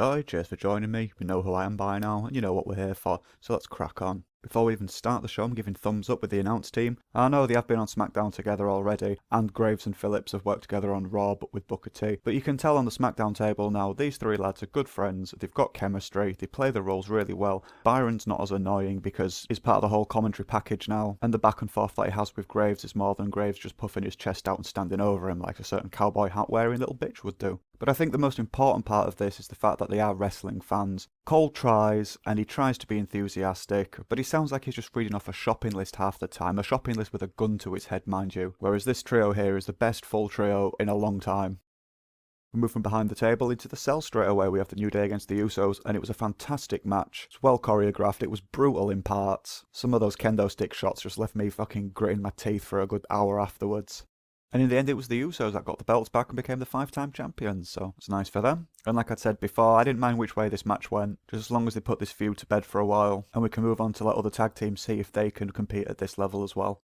enjoyed, cheers for joining me. You know who I am by now, and you know what we're here for, so let's crack on. Before we even start the show, I'm giving thumbs up with the announce team. I know they have been on SmackDown together already, and Graves and Phillips have worked together on Raw, but with Booker T. But you can tell on the SmackDown table now, these three lads are good friends, they've got chemistry, they play the roles really well. Byron's not as annoying because he's part of the whole commentary package now, and the back and forth that he has with Graves is more than Graves just puffing his chest out and standing over him like a certain cowboy hat wearing little bitch would do. But I think the most important part of this is the fact that they are wrestling fans. Cole tries, and he tries to be enthusiastic, but he sounds like he's just reading off a shopping list half the time, a shopping list with a gun to his head, mind you, whereas this trio here is the best full trio in a long time. We move from behind the table into the cell straight away. We have the New Day against the Usos, and it was a fantastic match. It's well choreographed, it was brutal in parts. Some of those kendo stick shots just left me fucking gritting my teeth for a good hour afterwards. And in the end, it was the Usos that got the belts back and became the 5-time champions, so it's nice for them. And like I said before, I didn't mind which way this match went, just as long as they put this feud to bed for a while, and we can move on to let other tag teams see if they can compete at this level as well.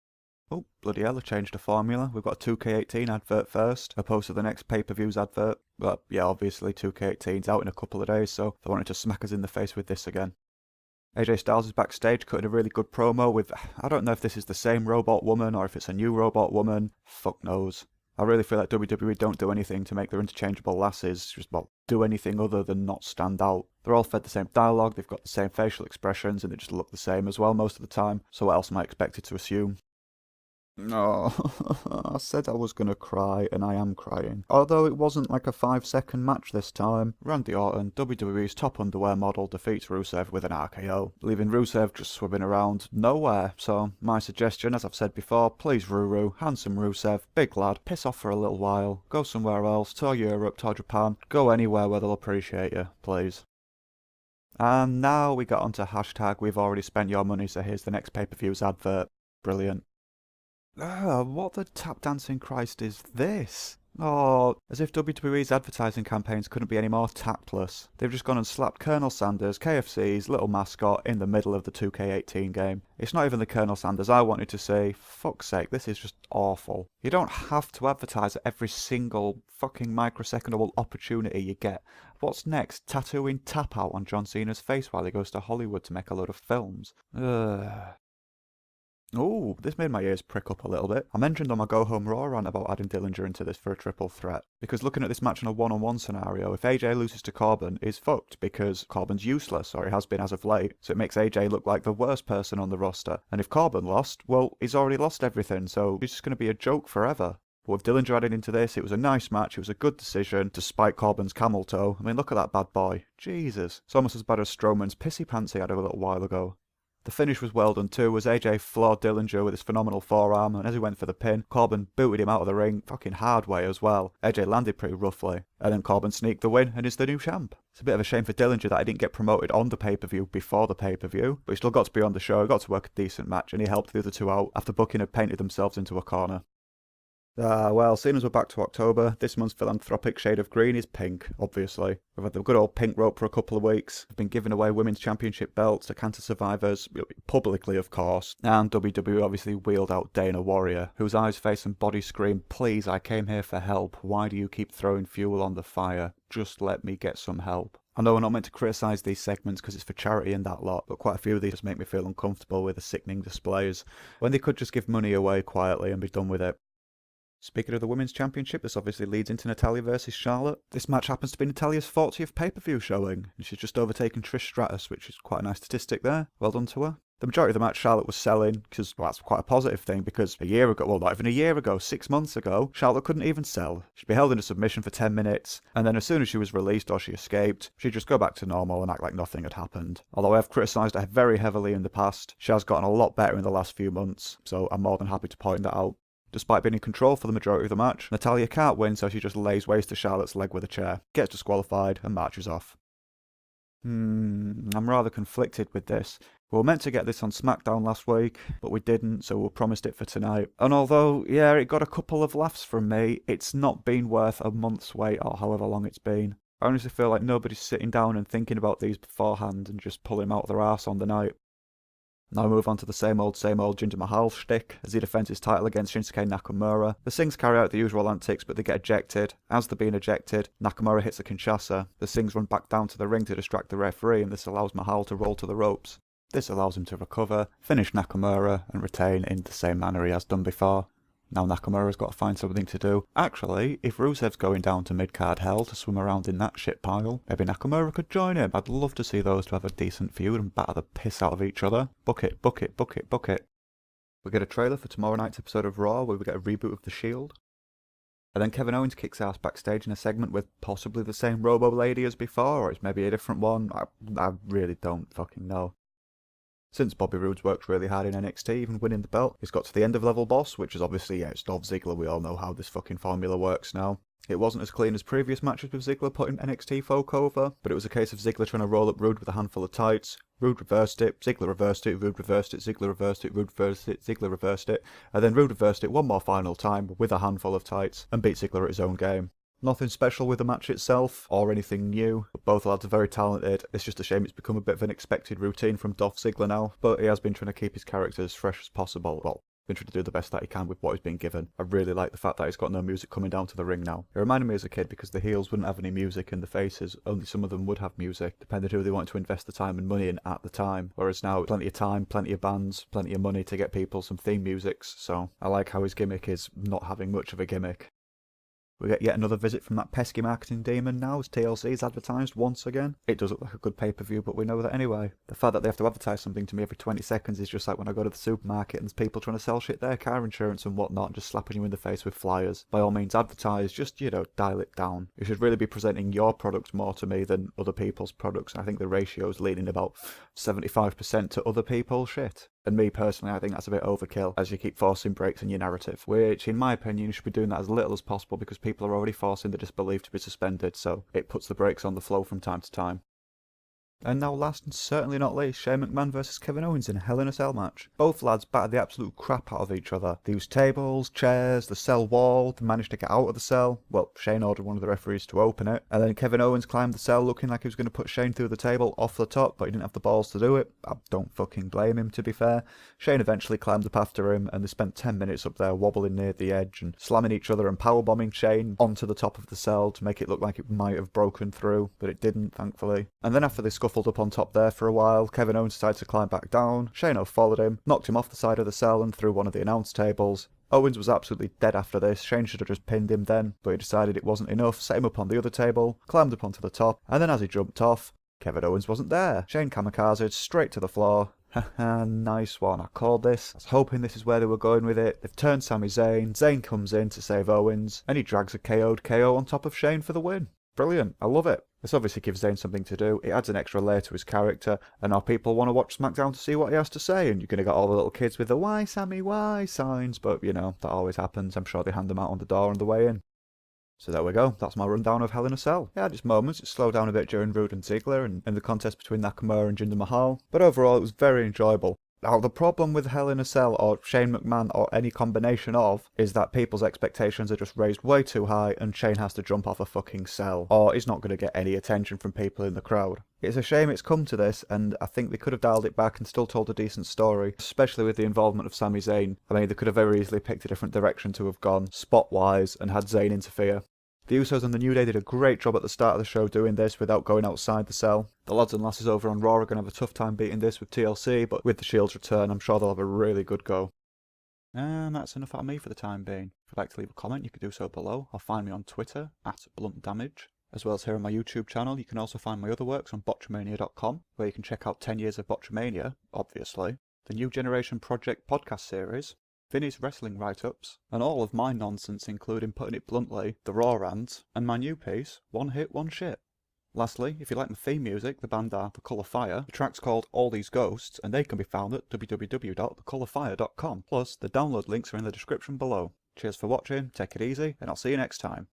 Oh, bloody hell, I changed the formula. We've got a 2K18 advert first, opposed to the next pay-per-views advert. But yeah, obviously 2K18's out in a couple of days, so they wanted to smack us in the face with this again. AJ Styles is backstage cutting a really good promo with, I don't know if this is the same robot woman or if it's a new robot woman. Fuck knows. I really feel like WWE don't do anything to make their interchangeable lasses just, well, do anything other than not stand out. They're all fed the same dialogue, they've got the same facial expressions, and they just look the same as well most of the time, so what else am I expected to assume? No, I said I was gonna cry, and I am crying. Although it wasn't like a 5-second match this time. Randy Orton, WWE's top underwear model, defeats Rusev with an RKO, leaving Rusev just swimming around nowhere. So, my suggestion, as I've said before, please Ruru, handsome Rusev, big lad, piss off for a little while, go somewhere else, tour Europe, tour Japan, go anywhere where they'll appreciate you, please. And now we got onto hashtag we've already spent your money, so here's the next pay-per-views advert. Brilliant. What the tap dancing Christ is this? Oh, as if WWE's advertising campaigns couldn't be any more tactless. They've just gone and slapped Colonel Sanders, KFC's little mascot, in the middle of the 2K18 game. It's not even the Colonel Sanders I wanted to see. Fuck's sake, this is just awful. You don't have to advertise at every single fucking microsecondable opportunity you get. What's next? Tattooing tap out on John Cena's face while he goes to Hollywood to make a load of films. Oh, this made my ears prick up a little bit. I mentioned on my Go Home Raw rant about adding Dillinger into this for a triple threat. Because looking at this match in a one-on-one scenario, if AJ loses to Corbin, he's fucked because Corbin's useless, or he has been as of late, so it makes AJ look like the worst person on the roster. And if Corbin lost, well, he's already lost everything, so he's just going to be a joke forever. But with Dillinger added into this, it was a nice match, it was a good decision, despite Corbin's camel toe. I mean, look at that bad boy. Jesus. It's almost as bad as Strowman's pissy pants he had a little while ago. The finish was well done too, as AJ floored Dillinger with his phenomenal forearm, and as he went for the pin, Corbin booted him out of the ring, fucking hard way as well. AJ landed pretty roughly, and then Corbin sneaked the win and is the new champ. It's a bit of a shame for Dillinger that he didn't get promoted on the pay-per-view before the pay-per-view, but he still got to be on the show, got to work a decent match, and he helped the other two out after Booking had painted themselves into a corner. Well, seeing as we're back to October, this month's philanthropic shade of green is pink, obviously. We've had the good old pink rope for a couple of weeks. We've been giving away women's championship belts to cancer survivors, publicly of course. And WWE obviously wheeled out Dana Warrior, whose eyes, face and body scream, "Please, I came here for help. Why do you keep throwing fuel on the fire? Just let me get some help." I know we're not meant to criticise these segments because it's for charity and that lot, but quite a few of these just make me feel uncomfortable with the sickening displays, when they could just give money away quietly and be done with it. Speaking of the Women's Championship, this obviously leads into Natalya versus Charlotte. This match happens to be Natalya's 40th pay-per-view showing, and she's just overtaken Trish Stratus, which is quite a nice statistic there. Well done to her. The majority of the match Charlotte was selling, because, well, that's quite a positive thing, because a year ago, well, not even a year ago, 6 months ago, Charlotte couldn't even sell. She'd be held in a submission for 10 minutes, and then as soon as she was released or she escaped, she'd just go back to normal and act like nothing had happened. Although I have criticised her very heavily in the past, she has gotten a lot better in the last few months, so I'm more than happy to point that out. Despite being in control for the majority of the match, Natalya can't win, so she just lays waste to Charlotte's leg with a chair, gets disqualified, and marches off. I'm rather conflicted with this. We were meant to get this on SmackDown last week, but we didn't, so we promised it for tonight. And although, yeah, it got a couple of laughs from me, it's not been worth a month's wait or however long it's been. I honestly feel like nobody's sitting down and thinking about these beforehand and just pulling them out of their arse on the night. Now we move on to the same old Jinder Mahal shtick as he defends his title against Shinsuke Nakamura. The Sings carry out the usual antics, but they get ejected. As they're being ejected, Nakamura hits a Kinshasa. The Sings run back down to the ring to distract the referee, and this allows Mahal to roll to the ropes. This allows him to recover, finish Nakamura, and retain in the same manner he has done before. Now Nakamura's got to find something to do. Actually, if Rusev's going down to mid-card hell to swim around in that shit pile, maybe Nakamura could join him. I'd love to see those two have a decent feud and batter the piss out of each other. Book it, book it, book it, book it. We get a trailer for tomorrow night's episode of Raw where we get a reboot of The Shield. And then Kevin Owens kicks ass backstage in a segment with possibly the same Robo Lady as before, or it's maybe a different one. I really don't fucking know. Since Bobby Roode's worked really hard in NXT, even winning the belt, he's got to the end of level boss, which is obviously, it's Dolph Ziggler, we all know how this fucking formula works now. It wasn't as clean as previous matches with Ziggler putting NXT folk over, but it was a case of Ziggler trying to roll up Roode with a handful of tights. Roode reversed it, Ziggler reversed it, Roode reversed it, Ziggler reversed it, Roode reversed it, Ziggler reversed it, and then Roode reversed it one more final time with a handful of tights, and beat Ziggler at his own game. Nothing special with the match itself, or anything new, but both lads are very talented. It's just a shame it's become a bit of an expected routine from Dolph Ziggler now, but he has been trying to keep his character as fresh as possible. Well, been trying to do the best that he can with what he's been given. I really like the fact that he's got no music coming down to the ring now. It reminded me as a kid because the heels wouldn't have any music and the faces, only some of them would have music, depending who they wanted to invest the time and money in at the time. Whereas now, plenty of time, plenty of bands, plenty of money to get people some theme musics, so I like how his gimmick is not having much of a gimmick. We get yet another visit from that pesky marketing demon now as TLC is advertised once again. It does look like a good pay-per-view, but we know that anyway. The fact that they have to advertise something to me every 20 seconds is just like when I go to the supermarket and there's people trying to sell shit there, car insurance and whatnot, and just slapping you in the face with flyers. By all means advertise, just, dial it down. You should really be presenting your product more to me than other people's products. I think the ratio is leaning about 75% to other people's shit. And me personally, I think that's a bit overkill as you keep forcing breaks in your narrative, which in my opinion you should be doing that as little as possible because people are already forcing the disbelief to be suspended, so it puts the brakes on the flow from time to time. And now last and certainly not least, Shane McMahon versus Kevin Owens in a Hell in a Cell match. Both lads battered the absolute crap out of each other. They used tables, chairs, the cell wall, they managed to get out of the cell. Well, Shane ordered one of the referees to open it, and then Kevin Owens climbed the cell looking like he was going to put Shane through the table off the top, but he didn't have the balls to do it. I don't fucking blame him, to be fair. Shane eventually climbed up after him, and they spent 10 minutes up there wobbling near the edge and slamming each other and powerbombing Shane onto the top of the cell to make it look like it might have broken through, but it didn't, thankfully. And then after they scuffled up on top there for a while, Kevin Owens decided to climb back down. Shane followed him, knocked him off the side of the cell and through one of the announce tables. Owens was absolutely dead after this. Shane should have just pinned him then, but he decided it wasn't enough, set him up on the other table, climbed up onto the top, and then as he jumped off, Kevin Owens wasn't there. Shane kamikazed straight to the floor. Haha, nice one. I called this. I was hoping this is where they were going with it. They've turned Sami Zayn. Zayn comes in to save Owens, and he drags a KO'd KO on top of Shane for the win. Brilliant. I love it. This obviously gives Zayn something to do. It adds an extra layer to his character, and now people want to watch SmackDown to see what he has to say, and you're going to get all the little kids with the "Why, Sammy, why" signs, but that always happens. I'm sure they hand them out on the door on the way in. So there we go, that's my rundown of Hell in a Cell. It had its moments, it slowed down a bit during Roode and Ziggler and the contest between Nakamura and Jinder Mahal, but overall it was very enjoyable. Now the problem with Hell in a Cell or Shane McMahon or any combination of is that people's expectations are just raised way too high and Shane has to jump off a fucking cell or he's not going to get any attention from people in the crowd. It's a shame it's come to this, and I think they could have dialed it back and still told a decent story, especially with the involvement of Sami Zayn. I mean, they could have very easily picked a different direction to have gone, spot-wise, and had Zayn interfere. The Usos and the New Day did a great job at the start of the show doing this without going outside the cell. The lads and lasses over on Raw are going to have a tough time beating this with TLC, but with the Shield's return, I'm sure they'll have a really good go. And that's enough out of me for the time being. If you'd like to leave a comment, you can do so below, or find me on Twitter, @BluntDamage. As well as here on my YouTube channel, you can also find my other works on botchamania.com, where you can check out 10 years of Botchamania, obviously, the New Generation Project podcast series, Vinny's wrestling write-ups, and all of my nonsense including, putting it bluntly, the Raw rant, and my new piece, One Hit, One Shit. Lastly, if you like my theme music, the band are The Colour Fire. The track's called All These Ghosts, and they can be found at www.thecolourfire.com. Plus, the download links are in the description below. Cheers for watching, take it easy, and I'll see you next time.